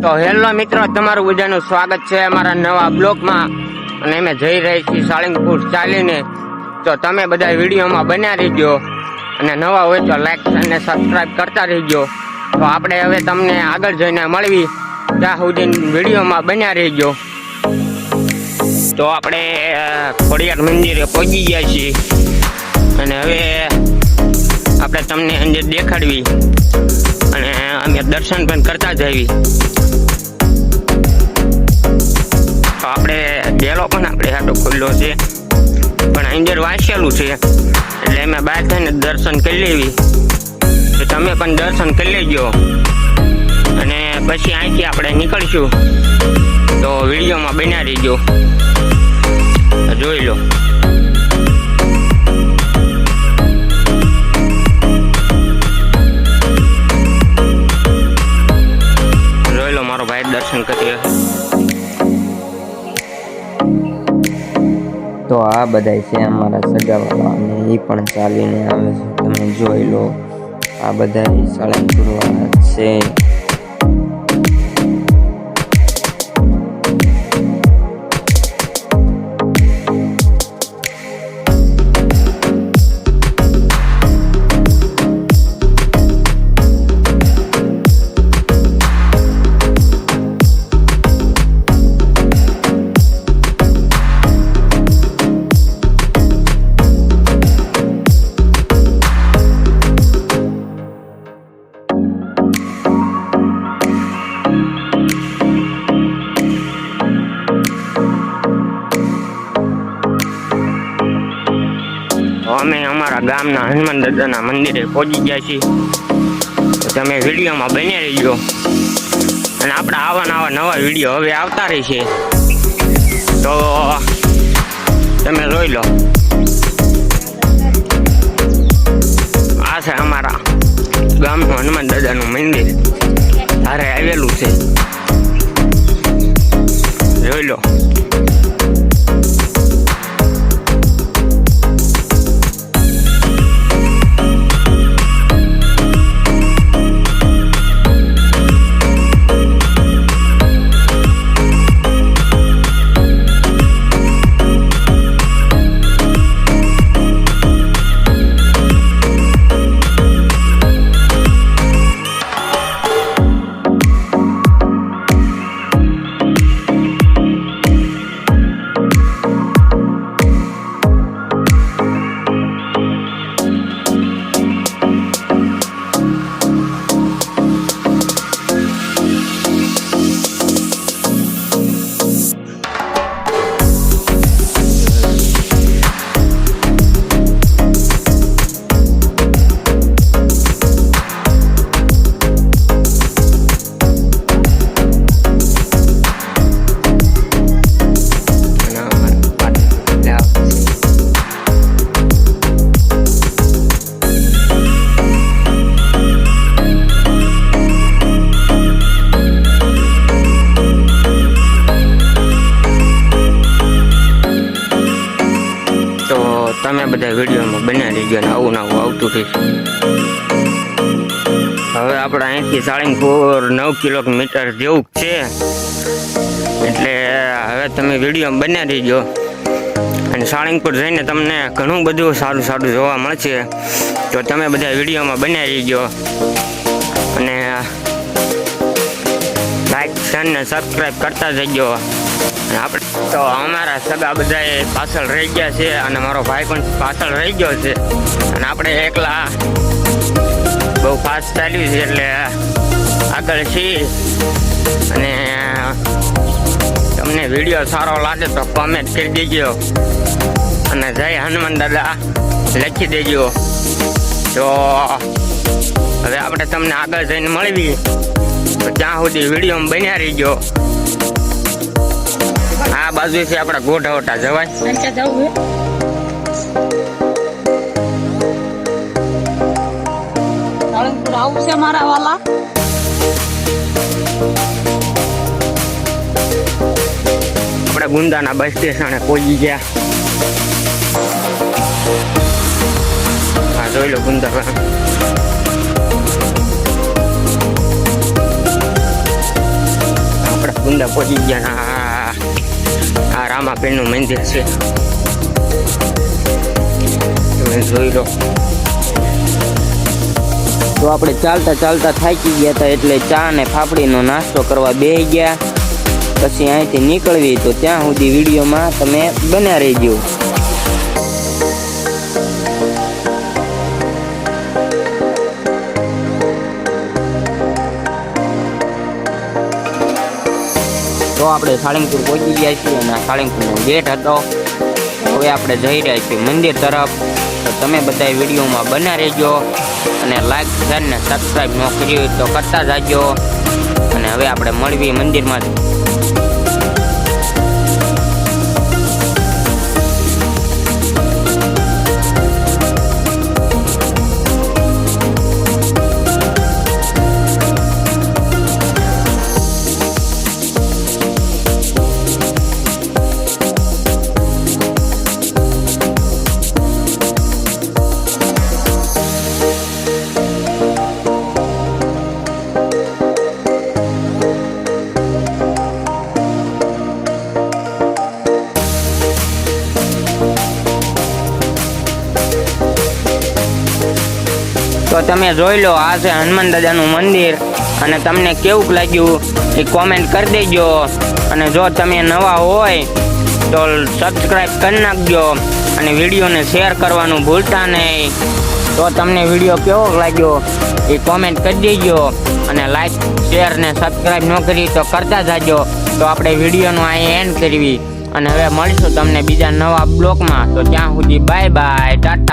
તો હેલો મિત્રો, તમારું બધાનું સ્વાગત છે અમારા નવા બ્લોગમાં. અને અમે જઈ રહી છીએ સાળંગપુર ચાલીને. તો તમે બધા વિડીયોમાં બન્યા રહીજો અને નવા હોય તો લાઈક અને સબસ્ક્રાઈબ કરતા રહીજો. તો આપણે હવે તમને આગળ જઈને મળવી, ત્યાં સુધી વિડીયોમાં બન્યા રહીજો. તો આપણે ખોડિયાર મંદિરે પહોંચી ગયા છીએ અને હવે આપણે તમને અંદર દેખાડવી અને અમે દર્શન પણ કરતા જઈએ. તો આપણે ડેલો પણ આપણે હાટો ખુલ્લો છે, પણ અંદર વાંચેલું છે એટલે અમે બહાર થઈને દર્શન કરી લેવી. તો તમે પણ દર્શન કરી લેજો અને પછી અહીંથી આપણે નીકળશું. તો વિડીયોમાં બન્યા રહીજો, જોઈ લો. મારો ભાઈ દર્શન કરીએ. તો આ બધા છે અમારા સગાવાળા અને એ પણ ચાલીને આવે છે, તમે જોઈ લો. આ બધા સાળંગપુર વાળા છે. અમે અમારા ગામના હનુમાન દાદાના મંદિરે પહોંચી ગયા છીએ. તો તમે વિડીયોમાં બન્યા રહીજો અને આપણા આવા નવા વિડીયો હવે આવતા રહેશે. તો તમે જોઈ લો. આ છે અમારા ગામનું હનુમાન દાદાનું મંદિર, હારે આવેલું છે, જોઈ લો. તમે બધા વિડીયોમાં બન્યા રહીજો અને આવું આવતું રહીશું. હવે આપણે અહીંથી સાળંગપુર 9 કિલોમીટર જેવું છે, એટલે હવે તમે વિડીયોમાં બન્યા રહીજો. અને સાળંગપુર જઈને તમને ઘણું બધું સારું જોવા મળશે. તો તમે બધા વિડીયોમાં બન્યા રહીજો અને લાઈક અને સબસ્ક્રાઈબ કરતા જજો. આપણે તો અમારા સગા બધા પાછળ રહી ગયા છે અને મારો ભાઈ પણ પાછળ રહી ગયો છે અને આપણે એકલા બહુ ફાસ્ટ ચાલ્યું છે એટલે આગળ છીએ. અને તમને વિડીયો સારો લાગે તો કોમેન્ટ કરી દેજો અને જય હનુમાન દાદા લખી દેજો. તો હવે આપણે તમને આગળ જઈને મળવી, તો ત્યાં સુધી વિડીયોમાં બન્યા રહીજો. આ બાજુ છે આપણા ગોઢવટા જવાય. આવું છે મારા વાલા. આપણે ગુંદાના બસ સ્ટેશને પહોંચી ગયા. હા, જોઈ લો ગુંદા. ગુંદા પહોંચી ગયા. આ રામાપીરનું મંદિર છે, તમે જોઈ લો. તો આપણે ચાલતા ચાલતા થાકી ગયા હતા એટલે ચા અને ફાફડીનો નાસ્તો કરવા બેસી ગયા. પછી અહીંથી નીકળવી તો ત્યાં સુધી વિડીયોમાં તમે બન્યા રહેજો. તો આપણે સાળંગપુર પહોંચી ગયા છીએ અને આ સાળંગપુરનો ગેટ હતો. હવે આપણે જઈ રહ્યા છીએ મંદિર તરફ. તો તમે બધા વિડીયોમાં બન્યા રહેજો અને લાઈક શેર ને સબસ્ક્રાઈબ ન કર્યું હોય તો કરતા જાજો. અને હવે આપણે મળવી મંદિરમાં. તો તમે જોઈ લો, આ છે હનુમાન દાદાનું મંદિર. અને તમને કેવું લાગ્યું એ કોમેન્ટ કરી દેજો. અને જો તમે નવા હોય તો સબસ્ક્રાઈબ કરી નાખજો અને વિડીયોને શેર કરવાનું ભૂલતા નહીં. તો તમને વિડીયો કેવો લાગ્યો એ કોમેન્ટ કરી દેજો. અને લાઈક શેર ને સબસ્ક્રાઈબ ન કરી તો કરતા જાજો. તો આપણે વિડીયોનું અહીં એન્ડ કરવી અને હવે મળીશું તમને બીજા નવા બ્લોગમાં. તો ત્યાં સુધી બાય બાય, ટાટા.